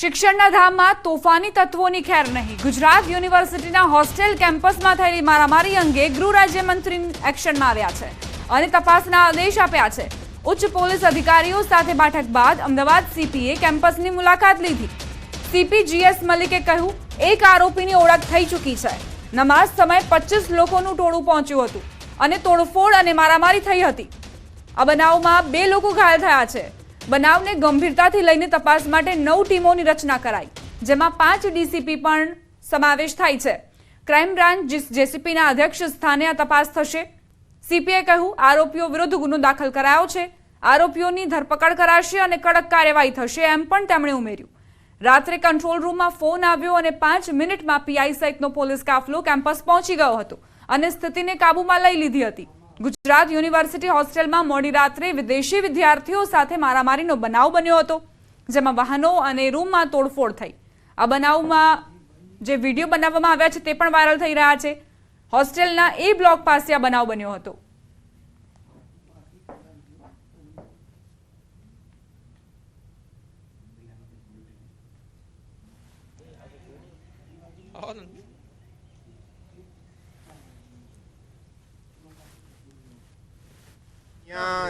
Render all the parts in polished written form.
શિક્ષણના ધામમાં તોફાની તત્વોની ખેર નહીં. ગુજરાત યુનિવર્સિટીના હોસ્ટેલ કેમ્પસમાં થયેલી મારામારી અંગે ગૃહ રાજ્યમંત્રી એક્શનમાં આવ્યા છે અને તપાસના આદેશ આપ્યા છે. ઉચ્ચ પોલીસ અધિકારીઓ સાથે બેઠક બાદ અમદાવાદ સીપીએ કેમ્પસની મુલાકાત લીધી. સીપી જીએસ મલિકે કહ્યું, એક આરોપીની ઓળખ થઈ ચૂકી છે. નમાઝ સમયે 25 લોકોનું ટોળું પહોંચ્યું હતું અને તોડફોડ અને મારામારી થઈ હતી. આ બનાવમાં 2 લોકો ઘાયલ થયા છે. બનાવને ગંભીરતાથી લઈને તપાસ માટે 9 ટીમોની રચના કરાઈ, જેમાં 5 ડીસીપી પણ સમાવેશ થાય છે. ક્રાઇમ બ્રાન્ચ જેસીપીના અધ્યક્ષ સ્થાને આ તપાસ થશે. સીપીએ કહ્યું, આરોપીઓ વિરુદ્ધ ગુનો દાખલ કરાયો છે. આરોપીઓની ધરપકડ કરાશે અને કડક કાર્યવાહી થશે એમ પણ તેમણે ઉમેર્યું. રાત્રે કંટ્રોલ રૂમમાં ફોન આવ્યો અને 5 મિનિટમાં પીઆઈ સહિતનો પોલીસ કાફલો કેમ્પસ પહોંચી ગયો હતો અને સ્થિતિને કાબૂમાં લઈ લીધી હતી. ગુજરાત યુનિવર્સિટી હોસ્ટેલમાં મોડી રાત્રે વિદેશી વિદ્યાર્થીઓ સાથે મારામારીનો બનાવ બન્યો હતો, જેમાં વાહનો અને રૂમમાં તોડફોડ થઈ. આ બનાવમાં જે વિડીયો બનાવવામાં આવ્યા છે તે પણ વાયરલ થઈ રહ્યા છે. હોસ્ટેલના એ બ્લોક પાસે આ બનાવ બન્યો હતો.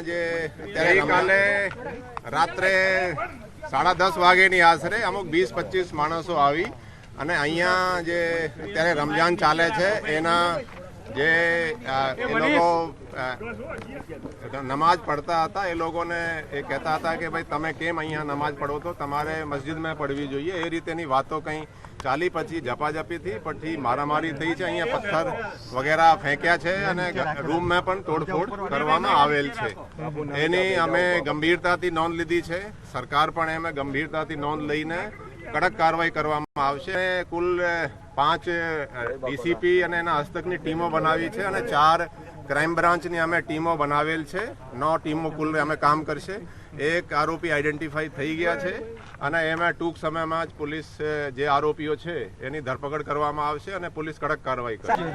ગઈકાલે રાત્રે 10:30 વાગ્યાની આશરે અમુક 20-25 માણસો આવી અને અહીંયા જે અત્યારે રમજાન ચાલે છે એના જે એ લોકો નમાઝ પડતા હતા, એ લોકોને એ કહેતા હતા કે ભાઈ તમે કેમ અહીંયા નમાઝ પડો તો તમારે મસ્જિદમાં પડવી જોઈએ. એ રીતેની વાતો કંઈ ચાલી, પછી ઝપાઝપી થઈ, પછી મારામારી થઈ છે. અહીંયા પથ્થર વગેરે ફેંક્યા છે અને રૂમમાં પણ તોડફોડ કરવામાં આવેલ છે. એની અમે ગંભીરતાથી નોંધ લીધી છે. સરકાર પણ એમાં ગંભીરતાથી નોંધ લઈને કડક કાર્યવાહી કરવામાં આવશે. કુલ 5 ડીસીપી અને એના હસ્તકની ટીમો બનાવી છે અને 4 ક્રાઇમ બ્રાન્ચની અમે ટીમો બનાવેલ છે. 9 ટીમો કુલ અમે કામ કરશે. એક આરોપી આઈડેન્ટિફાઈ થઈ ગયા છે અને એમાં ટૂંક સમયમાં જ પોલીસ જે આરોપીઓ છે એની ધરપકડ કરવામાં આવશે અને પોલીસ કડક કાર્યવાહી કરશે.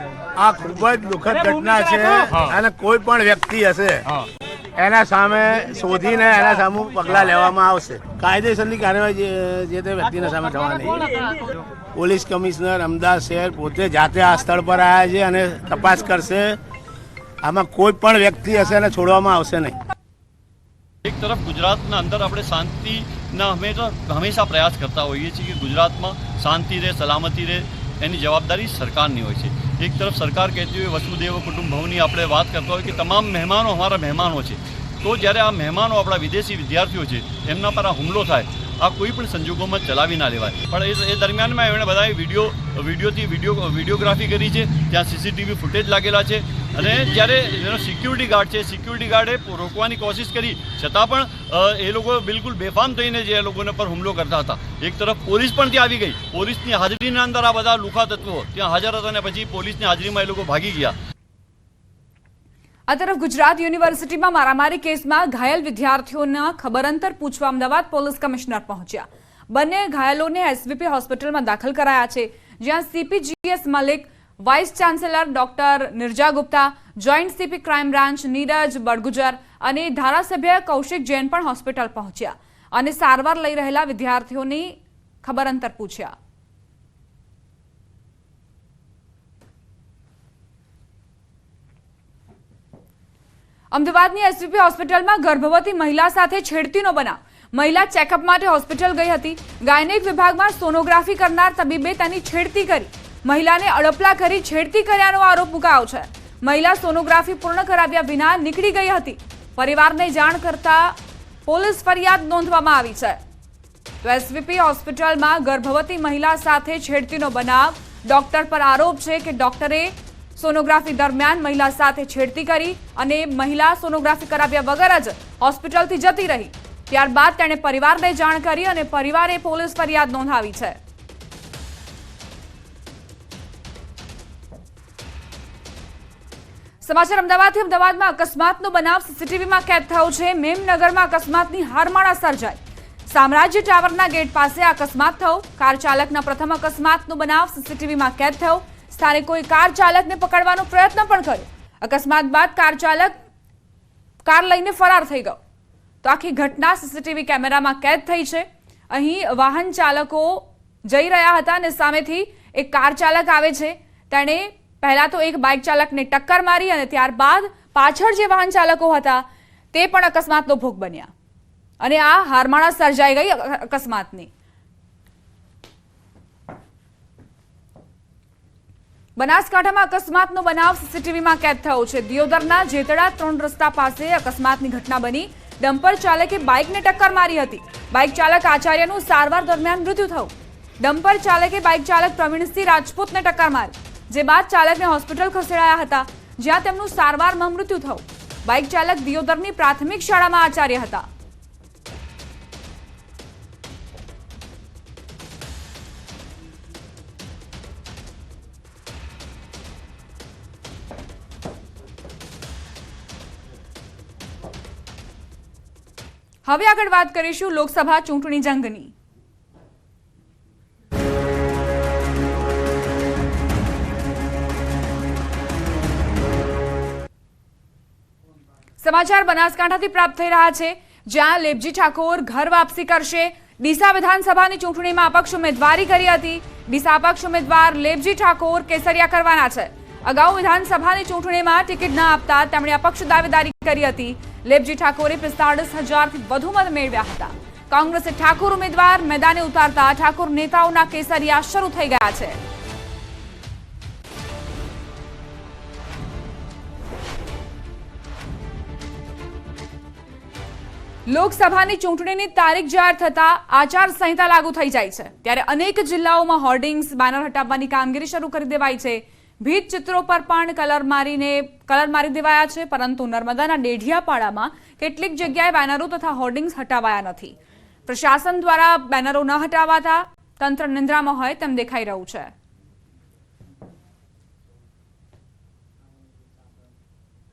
આ ખૂબ જ દુઃખદ ઘટના છે અને કોઈ પણ વ્યક્તિ હશે એના સામે શોધીને એના સામે પગલાં લેવામાં આવશે. કાયદેસરની કાર્યવાહી જે તે વ્યક્તિના સામે થવાની. પોલીસ કમિશનર અમદાવાદ શહેર પોતે જાતે આ સ્થળ પર આવ્યા છે અને તપાસ કરશે. આમાં કોઈ પણ વ્યક્તિ હશે એને છોડવામાં આવશે નહીં. એક તરફ ગુજરાતના અંદર આપણે શાંતિના હંમેશા પ્રયાસ કરતા હોઈએ છીએ કે ગુજરાતમાં શાંતિ રહે, સલામતી રહે, એની જવાબદારી સરકારની હોય છે. એક તરફ સરકાર કહેતી હોય વસુદેવ કુટુંબકમની આપણે વાત કરતા હોય કે તમામ મહેમાનો અમારા મહેમાનો છે, તો જ્યારે આ મહેમાનો આપણા વિદેશી વિદ્યાર્થીઓ છે એમના પર આ હુમલો થાય, આ કોઈ પણ સંજોગોમાં ચલાવી ના લેવાય. પણ એ દરમિયાનમાં એમણે બધાએ વિડીયોગ્રાફી કરી છે. ત્યાં સીસીટીવી ફૂટેજ લાગેલા છે અને જ્યારે એનો સિક્યુરિટી ગાર્ડે રોકવાની કોશિશ કરી છતાં પણ એ લોકો બિલકુલ બેફામ થઈને જે લોકોને પર હુમલો કરતા હતા. એક તરફ પોલીસ પણ ત્યાં આવી ગઈ. પોલીસની હાજરીના અંદર આ બધા લુખા તત્વો ત્યાં હાજર હતા અને પછી પોલીસની હાજરીમાં એ લોકો ભાગી ગયા. આ તરફ ગુજરાત યુનિવર્સિટીમાં મારામારી કેસમાં ઘાયલ વિદ્યાર્થીઓના ખબરઅંતર પૂછવા અમદાવાદ પોલીસ કમિશનર પહોંચ્યા. બંને ઘાયલોને એસવીપી હોસ્પિટલમાં દાખલ કરાયા છે, જ્યાં CP GS Malik, vice chancellor doctor Neerja Gupta, joint CP crime branch Neeraj Badgujar અને ધારાસભ્ય કૌશિક જૈન પણ હોસ્પિટલ પહોંચ્યા અને સારવાર લઈ રહેલા વિદ્યાર્થીઓની ખબરઅંતર પૂછ્યા. અમદાવાદની એસવીપી હોસ્પિટલમાં ગર્ભવતી મહિલા સાથે છેડતીનો બનાવ. મહિલા ચેકઅપ માટે હોસ્પિટલ ગઈ હતી. ગાયનેક વિભાગમાં સોનોગ્રાફી કરનાર તબીબે તેની છેડતી કરી. મહિલાને અડપલા કરી છેડતી કર્યાનો આરોપ મુકાયો છે. મહિલા સોનોગ્રાફી પૂર્ણ કરાવ્યા વિના નીકળી ગઈ હતી. પરિવારને જાણ કરતા પોલીસ ફરિયાદ નોંધવામાં આવી છે. તો એસવીપી હોસ્પિટલમાં ગર્ભવતી મહિલા સાથે છેડતીનો બનાવ. ડોક્ટર પર આરોપ છે કે ડોક્ટરે સોનોગ્રાફી દરમિયાન મહિલા સાથે છેડતી કરી અને મહિલા સોનોગ્રાફી કરાવ્યા વગર જ હોસ્પિટલથી જતી રહી. ત્યારબાદ તેણે પરિવારને જાણ કરી અને પરિવારે પોલીસ ફરિયાદ નોંધાવી છે. સમાચાર અમદાવાદથી. અમદાવાદમાં અકસ્માતનો બનાવ સીસીટીવીમાં કેદ થયો છે. મેમનગરમાં અકસ્માતની હારમાળા સર્જાઈ. સામ્રાજ્ય ટાવરના ગેટ પાસે અકસ્માત થયો. કાર ચાલકના પ્રથમ અકસ્માતનો બનાવ સીસીટીવીમાં કેદ થયો. સ્થાનિકોએ કાર ચાલકને પકડવાનો પ્રયત્ન પણ કર્યો. અકસ્માત બાદ કાર ચાલક કાર લઈને ફરાર થઈ ગયો. તો આખી ઘટના સીસીટીવી કેમેરામાં કેદ થઈ છે અહીં વાહન ચાલકો જઈ રહ્યા હતા અને સામેથી એક કાર ચાલક આવે છે. તેણે પહેલા તો એક બાઇક ચાલકને ટક્કર મારી અને ત્યારબાદ પાછળ જે વાહન ચાલકો હતા તે પણ અકસ્માતનો ભોગ બન્યા અને આ હારમાળા સર્જાઈ ગઈ અકસ્માતની. બનાસકાંઠામાં અકસ્માતનો બનાવ સીસીટીવીમાં કેદ થયો છે. દિયોદરના જેતડા 3 રસ્તા પાસે અકસ્માતની ઘટના બની. ડમ્પર ચાલકે બાઇકને ટક્કર મારી હતી. બાઇક ચાલક આચાર્યનું સારવાર દરમિયાન મૃત્યુ થયું. ડમ્પર ચાલકે બાઇક ચાલક પ્રવીણસિંહ રાજપૂતને ટક્કર મારી, જે બાદ ચાલકને હોસ્પિટલ ખસેડાયા હતા, જ્યાં તેમનું સારવારમાં મૃત્યુ થયું. બાઇક ચાલક દિયોદરની પ્રાથમિક શાળામાં આચાર્ય હતા. હવે આગળ વાત કરીશું લોકસભા ચૂંટણી જંગની. સમાચાર બનાસકાંઠાથી પ્રાપ્ત થઈ રહ્યા છે, જ્યાં લેબજી ઠાકોર ઘર વાપસી કરશે. ડીસા વિધાનસભાની ચૂંટણીમાં અપક્ષ ઉમેદવારી કરી હતી. ડીસા અપક્ષ ઉમેદવાર લેબજી ઠાકોર કેસરિયા કરવાના છે. અગાઉ વિધાનસભાની ચૂંટણીમાં ટિકિટ ન આપતા તેમણે અપક્ષ દાવેદારી કરી હતી. લેબજી ઠાકોરે 45,000થી વધુ મત મેળવ્યા હતા. કોંગ્રેસે ઠાકોર ઉમેદવાર મેદાને ઉતારતા ઠાકોર નેતાઓના કેસરિયા શરૂ થઈ ગયા છે. લોકસભાની ચૂંટણીની તારીખ જાહેર થતા આચાર સંહિતા લાગુ થઈ જાય છે. ત્યારે અનેક જિલ્લાઓમાં હોર્ડિંગ્સ, બેનર હટાવવાની કામગીરી શરૂ કરી દેવાઈ છે. ભીત ચિત્રો પર પણ કલર મારી દેવાયા છે, પરંતુ નર્મદાના ડેઢિયાપાડામાં કેટલીક જગ્યાએ બેનરો તથા હોર્ડિંગ્સ હટાવાયા નથી. પ્રશાસન દ્વારા બેનરો ન હટાવાતા તંત્ર નિંદ્રામાં હોય તેમ દેખાઈ રહ્યું છે.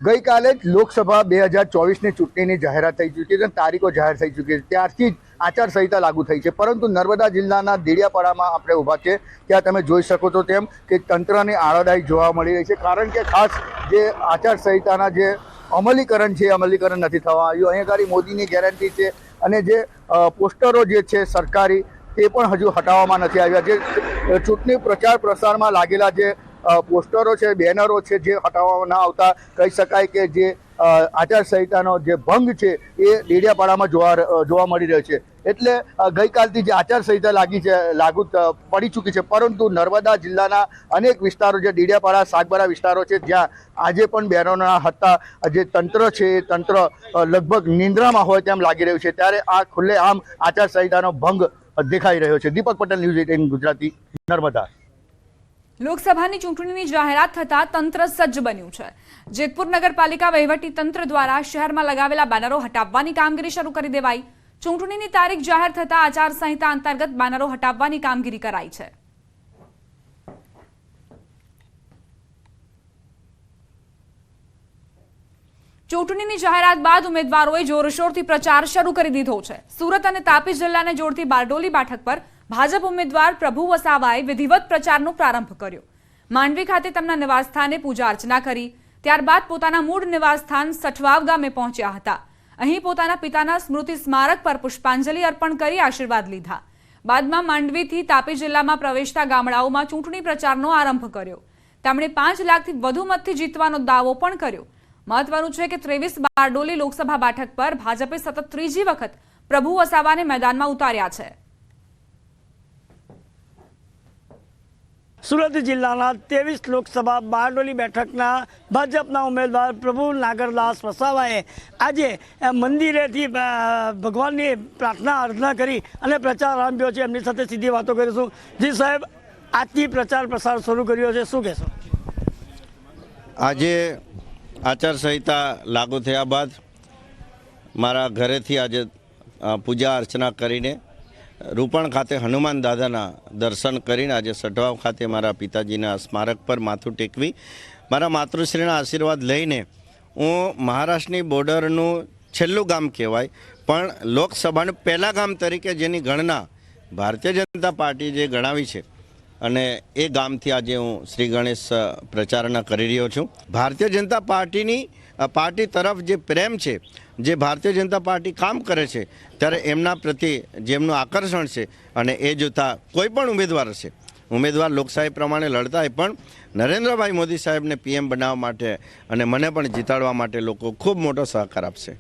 ગઈકાલે જ લોકસભા 2024ની ચૂંટણીની જાહેરાત થઈ ચૂકી છે, તારીખો જાહેર થઈ ચૂકી છે. ત્યારથી જ આચારસંહિતા લાગુ થઈ છે, પરંતુ નર્મદા જિલ્લાના દેડિયાપાડામાં આપણે ઊભા છે, ત્યાં તમે જોઈ શકો છો તેમ કે તંત્રની આળાદાઈ જોવા મળી રહી છે. કારણ કે ખાસ જે આચારસંહિતાના જે અમલીકરણ છે, અમલીકરણ નથી થવા આવ્યું. અહીં આગળ મોદીની ગેરંટી છે અને જે પોસ્ટરો જે છે સરકારી, તે પણ હજુ હટાવવામાં નથી આવ્યા. જે ચૂંટણી પ્રચાર પ્રસારમાં લાગેલા જે પોસ્ટરો છે, બેનરો છે, જે હટાવવામાં ના આવતા કહી શકાય કે જે આચારસંહિતાનો જે ભંગ છે એ દેડિયાપાડામાં જોવા મળી રહ્યો છે. એટલે ગઈકાલથી જે આચારસંહિતા લાગુ પડી ચૂકી છે, પરંતુ નર્મદા જિલ્લાના અનેક વિસ્તારો, જે દેડિયાપાડા, સાગબારા વિસ્તારો છે, જ્યાં આજે પણ બેનરોના હતા, જે તંત્ર છે એ તંત્ર લગભગ નિંદ્રામાં હોય તેમ લાગી રહ્યું છે. ત્યારે આ ખુલ્લેઆમ આચારસંહિતાનો ભંગ દેખાઈ રહ્યો છે. દીપક પટેલ, ન્યૂઝ 18 ગુજરાતી, નર્મદા. લોકસભાની ચૂંટણીની જાહેરાત થતા તંત્ર સજ્જ બન્યું છે. જેતપુર નગરપાલિકા વહીવટી તંત્ર દ્વારા શહેરમાં લગાવેલા બેનરો હટાવવાની કામગીરી શરૂ કરી દેવાઈ. ચૂંટણીની તારીખ જાહેર થતા આચારસંહિતા અંતર્ગત બેનરો હટાવવાની કામગીરી કરાઈ છે. ચૂંટણીની જાહેરાત બાદ ઉમેદવારોએ જોરશોરથી પ્રચાર શરૂ કરી દીધો છે. સુરત અને તાપી જિલ્લાને જોડતી બારડોલી બેઠક પર ભાજપ ઉમેદવાર પ્રભુ વસાવાએ વિધિવત પ્રચારનો પ્રારંભ કર્યો. માંડવી ખાતે તેમના નિવાસસ્થાને પૂજા અર્ચના કરી. ત્યારબાદ પોતાના મૂળ નિવાસસ્થાન સઠવાવ ગામે પહોંચ્યા હતા. અહીં પોતાના પિતાના સ્મૃતિ સ્મારક પર પુષ્પાંજલિ અર્પણ કરી આશીર્વાદ લીધા. બાદમાં માંડવીથી તાપી જિલ્લામાં પ્રવેશતા ગામડાઓમાં ચૂંટણી પ્રચારનો આરંભ કર્યો. તેમણે 5 લાખથી વધુ મતથી જીતવાનો દાવો પણ કર્યો. મહત્વનું છે કે 23 બારડોલી લોકસભા બેઠક પર ભાજપે સતત ત્રીજી વખત પ્રભુ વસાવાને મેદાનમાં ઉતાર્યા છે. સુરત જિલ્લાના 23 લોકસભા બારડોલી બેઠકના ભાજપના ઉમેદવાર પ્રભુ નાગરદાસ વસાવાએ આજે મંદિરેથી ભગવાનની પ્રાર્થના અર્ચના કરી અને પ્રચાર આરંભ્યો છે. એમની સાથે સીધી વાતો કરીશું. જી સાહેબ, આજથી પ્રચાર પ્રસાર શરૂ કર્યો છે, શું કહેશો? આજે આચારસંહિતા લાગુ થયા બાદ મારા ઘરેથી આજે પૂજા અર્ચના કરીને રૂપણ ખાતે હનુમાન દાદાના દર્શન કરીને આજે સઢવાવ ખાતે મારા પિતાજીના સ્મારક પર માથું ટેકવી મારા માતૃશ્રીના આશીર્વાદ લઈને હું મહારાષ્ટ્રની બોર્ડરનું છેલ્લું ગામ કહેવાય પણ લોકસભાનું પહેલાં ગામ તરીકે જેની ગણના ભારતીય જનતા પાર્ટી જે ગણાવી છે અને એ ગામથી આજે હું શ્રી ગણેશ પ્રચારણા કરી રહ્યો છું. ભારતીય જનતા પાર્ટીની પાર્ટી તરફ જે પ્રેમ છે, જે ભારતીય જનતા પાર્ટી કામ કરે છે ત્યારે એમના પ્રત્યે જેમનું આકર્ષણ છે અને એ જોતા કોઈ પણ ઉમેદવાર લોકશાહી પ્રમાણે લડતા હોય પણ નરેન્દ્રભાઈ મોદી સાહેબને PM બનાવવા માટે અને મને પણ જીતાડવા માટે લોકો ખૂબ મોટો સહકાર આપશે.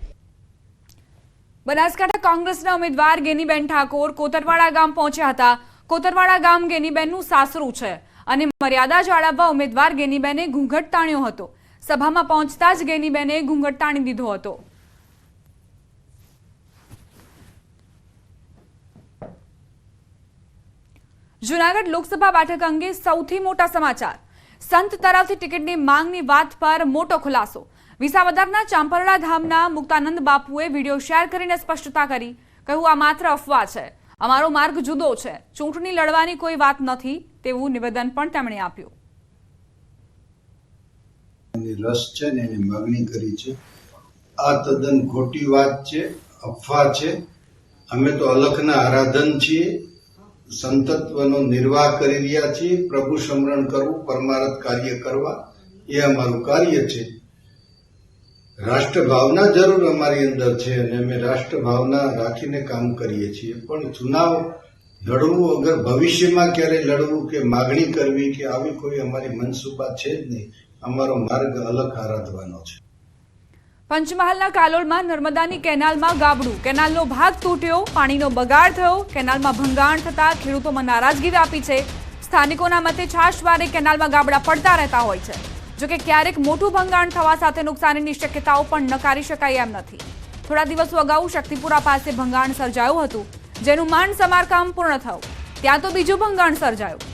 બનાસકાંઠા કોંગ્રેસના ઉમેદવાર ગેનીબેન ઠાકોર કોતરવાડા ગામ પહોંચ્યા હતા. કોતરવાડા ગામ ગેનીબેનનું સાસરું છે અને મર્યાદા જાળવવા ઉમેદવાર ગેનીબેને ઘૂંઘટ તાણ્યો હતો. સભામાં પહોંચતા જ ગેનીબેને ઘૂંઘટ તાણી દીધો હતો. જૂનાગઢ લોકસભા બેઠક અંગે સૌથી મોટા સમાચાર. સંત તરફથી ટિકિટની માંગની વાત પર મોટો ખુલાસો. વિસાવદરના ચાંપરડા ધામના મુક્તાનંદ બાપુએ વિડીયો શેર કરીને સ્પષ્ટતા કરી. કહ્યું, આ માત્ર અફવા છે, અમારો માર્ગ જુદો છે, ચૂંટણી લડવાની કોઈ વાત નથી તેવું નિવેદન પણ તેમણે આપ્યું. રસ છે ને એની માગણી કરી છે. આ તદ્દન ખોટી વાત છે, અફવા છે. અમે તો અલખના આરાધન છીએ, સંતત્વનો નિર્વાહ કરી રહ્યા છીએ. પ્રભુ સ્મરણ કરવું, પરમાર્થ કાર્ય કરવા એ અમારું કાર્ય છે. રાષ્ટ્રભાવના જરૂર અમારી અંદર છે અને અમે રાષ્ટ્રભાવના રાખીને કામ કરીએ છીએ. પણ ચુનાવ લડવું અગર ભવિષ્યમાં ક્યારે લડવું કે માગણી કરવી કે આવી કોઈ અમારી મનસુબા છે જ નહીં. અમારો માર્ગ અલગ આરાધવાનો છે. પંચમહાલના કાલોલમાં નર્મદાની કેનાલમાં ગાબડું. કેનાલનો ભાગ તૂટ્યો, પાણીનો બગાડ થયો. કેનાલમાં ભંગાણ થતા ખેડૂતોમાં નારાજગી વ્યાપી છે. સ્થાનિકોના મતે છાશવારે કેનાલમાં ગાબડા પડતા રહેતા હોય છે. જોકે ક્યારેક મોટું ભંગાણ થવા સાથે નુકસાનીની શક્યતાઓ પણ નકારી શકાય એમ નથી. થોડા દિવસો અગાઉ શક્તિપુરા પાસે ભંગાણ સર્જાયું હતું, જેનું માંડ સમારકામ પૂર્ણ થયું. ત્યાં તો બીજું ભંગાણ સર્જાયું.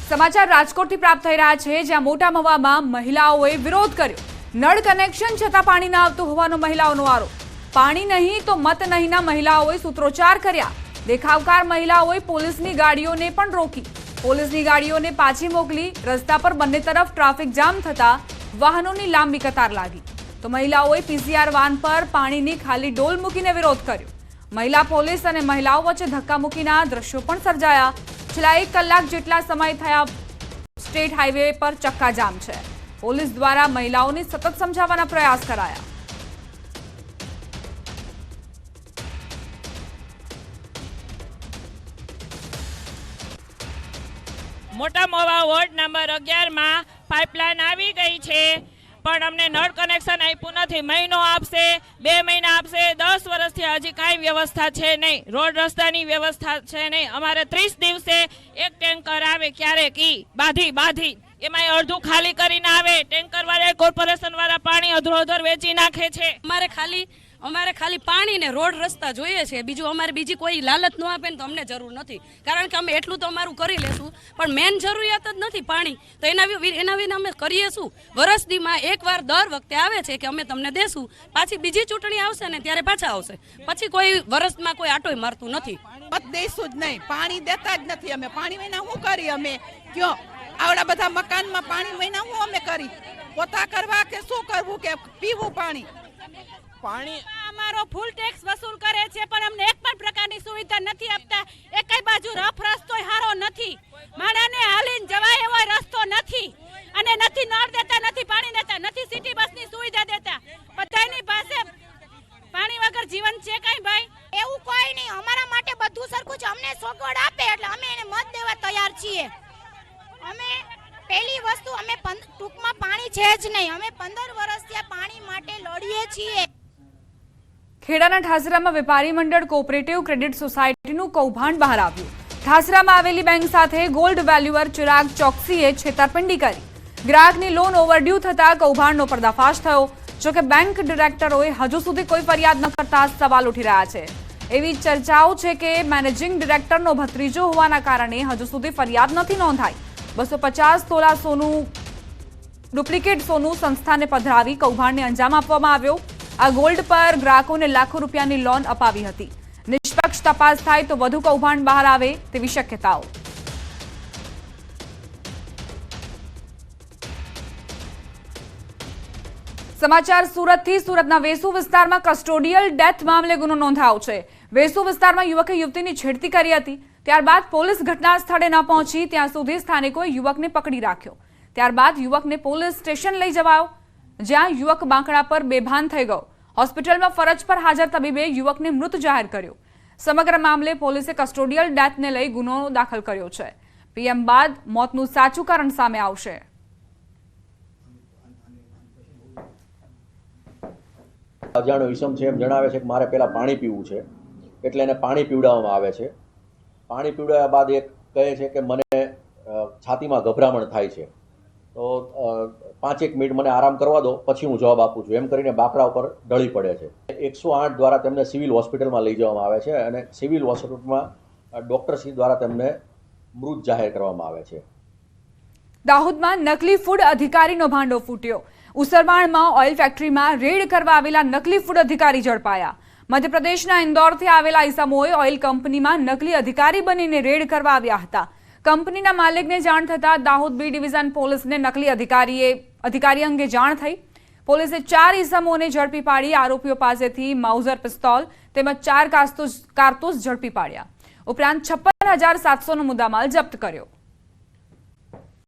સમાચાર રાજકોટથી પ્રાપ્ત થઈ રહ્યા છે, જ્યાં મોટા મવામાં મહિલાઓએ વિરોધ કર્યો. નળ કનેક્શન છતાં પાણી ન આવતું હોવાનો મહિલાઓનો આરોપ. પાણી નહીં તો મત નહીંના મહિલાઓએ સૂત્રોચ્ચાર કર્યા. દેખાવકાર મહિલાઓએ પોલીસની ગાડીઓને પણ રોકી. પોલીસની ગાડીઓને પાછી મોકલી. રસ્તા પર બંને તરફ ટ્રાફિક જામ થતા વાહનોની લાંબી કતાર લાગી. તો મહિલાઓએ PCR વાન પર પાણીની ખાલી ડોલ મૂકીને વિરોધ કર્યો. મહિલા પોલીસ અને મહિલાઓ વચ્ચે ધક્કામુક્કીના દ્રશ્યો પણ સર્જાયા. છેલ્લા 1 કલાક જેટલા સમય થયા સ્ટેટ હાઈવે પર ચક્કાજામ છે. પોલીસ દ્વારા મહિલાઓને સતત સમજાવવાના પ્રયાસ કરાયા. મોટા મોવા વોર્ડ નંબર 11માં પાઇપલાઇન આવી ગઈ છે, પણ અમને નળ કનેક્શન આપ્યું નથી. મહિનો આપશે, 2 મહિના આપશે, 10 વર્ષથી હજી કાંઈ વ્યવસ્થા છે નહીં. રોડ રસ્તાની વ્યવસ્થા છે નહીં. અમારે 30 દિવસે એક ટેન્કર આવે, ક્યારેક બાધી એમાં અડધું ખાલી કરીને આવે. ટેન્કર વાળા, કોર્પોરેશન વાળા પાણી અધરો વેચી નાખે છે. અમારે ખાલી પાણી ને રોડ રસ્તા જોઈએ છે. બીજું અમારે બીજી કોઈ લાલચ ન આપે ને તો અમને જરૂર નથી, કારણ કે અમે એટલું તો અમારું કરી લેશું, પણ મેન જરૂરિયાત જ નથી પાણી. તો એના વિના અમે કરીએ શું? વર્ષદીમાં એકવાર દર વખતે આવે છે કે અમે તમને દેશું, પાછી બીજી ચૂંટણી આવશે ને ત્યારે પાછા આવશે. પછી કોઈ વર્ષમાં કોઈ આટોય મારતું નથી. મત દઈશું જ નહીં, પાણી દેતા જ નથી. અમે પાણી વિના શું કરી? અમે કયો આવડા બધા મકાનમાં પાણી વિના શું અમે કરી? પોતા કરવા કે શું કરવું કે પીવું પાણી? અમારો ફૂલ ટેક્સ વસૂલ કરે છે, પણ અમને એક પણ પ્રકારની સુવિધા નથી આપતા. એકેય બાજુ રફ રસ્તો સારો નથી. માણાને હાલીને જવાય એવો રસ્તો નથી, અને નથી નળ દેતા, નથી પાણી દેતા, નથી સિટી બસની સુવિધા દેતા. બધાની પાસે પાણી વગર જીવન છે કઈ ભાઈ? એવું કોઈ નહીં. અમારા માટે બધું સરખું છે. અમને સગવડ આપે એટલે અમે એને મત દેવા તૈયાર છીએ. અમે પહેલી વસ્તુ, અમે ટૂંકમાં પાણી છે જ નહીં. અમે 15 વર્ષથી આ પાણી માટે લડીએ છીએ. ખેડાના ઠાસરામાં વેપારી મંડળ કોઓપરેટિવ ક્રેડિટ સોસાયટીનું કૌભાંડ બહાર આવ્યું. ઠાસરામાં આવેલી બેંક સાથે ગોલ્ડ વેલ્યુઅર ચિરાગ ચોકસીએ છેતરપિંડી કરી. ગ્રાહકની લોન ઓવરડ્યુ થતા કૌભાંડનો પર્દાફાશ થયો. જોકે બેંક ડિરેક્ટરોએ હજુ સુધી કોઈ ફરિયાદ ન કરતા સવાલ ઉઠી રહ્યા છે. એવી ચર્ચાઓ છે કે મેનેજિંગ ડિરેક્ટરનો ભત્રીજો હોવાના કારણે હજુ સુધી ફરિયાદ નથી નોંધાઈ. 250 તોલા સોનું, ડુપ્લિકેટ સોનું સંસ્થાને પધરાવી કૌભાંડને અંજામ આપવામાં આવ્યો. આ ગોલ્ડ પર ગ્રાહકોને લાખો રૂપિયાની લોન અપાવી હતી. નિષ્પક્ષ તપાસ થાય તો વધુ કૌભાંડ બહાર આવે તેવી શક્યતાઓ. સમાચાર સુરતથી. સુરતના વેસુ વિસ્તારમાં કસ્ટોડિયલ ડેથ મામલે ગુનો નોંધાયો છે. વેસુ વિસ્તારમાં યુવકે યુવતીની છેડતી કરી હતી, ત્યારબાદ પોલીસ ઘટના સ્થળે ન પહોંચી ત્યાં સુધી સ્થાનિકોએ યુવકને પકડી રાખ્યો. ત્યારબાદ યુવકને પોલીસ સ્ટેશન લઈ જવાયો, જ્યાં યુવક બાંકડા પર બેભાન થઈ ગયો. હોસ્પિટલમાં ફરજ પર હાજર તબીબે યુવકને મૃત જાહેર કર્યો. સમગ્ર મામલે પોલીસે કસ્ટોડિયલ ડેથને લઈ ગુનો દાખલ કર્યો છે. પીએમ બાદ મોતનું સાચું કારણ સામે આવશે. અજાણ્યો ઈસમ છે એમ જણાવે છે કે મારે પહેલાં પાણી પીવું છે, એટલે એને પાણી પીવડાવવામાં આવે છે. પાણી પીવડાવ્યા બાદ એ કહે છે કે મને છાતીમાં ગભરામણ થાય છે, તો 5-1 મિનિટ મને આરામ કરવા દો, પછી હું જવાબ આપું છું, એમ કરીને બાકડા ઉપર ઢળી પડે છે. 108 દ્વારા તેમને સિવિલ હોસ્પિટલમાં લઈ જવામાં આવે છે અને સિવિલ હોસ્પિટલમાં ડૉક્ટરશ્રી દ્વારા તેમને મૃત જાહેર કરવામાં આવે છે. દાહોદમાં નકલી ફૂડ અધિકારીનો ભાંડો ફૂટ્યો. ઉસરવાણમાં ઓઇલ ફેક્ટરીમાં રેડ કરવા આવેલા નકલી ફૂડ અધિકારી ઝડપાયા. મધ્યપ્રદેશના ઇન્દોરથી આવેલા ઈસમોએ ઓઇલ કંપનીમાં નકલી અધિકારી બનીને રેડ કરવા આવ્યા હતા. કંપનીના માલિકને જાણ થતાં દાહોદ બી ડિવિઝન પોલીસને નકલી અધિકારી અંગે જાણ થઈ. પોલીસે 4 ઈસમોને ઝડપી પાડી આરોપીઓ પાસેથી માઉઝર પિસ્તોલ તેમજ 4 કારતૂસ ઝડપી પાડ્યા. ઉપરાંત 56,700નો મુદ્દામાલ જપ્ત કર્યો.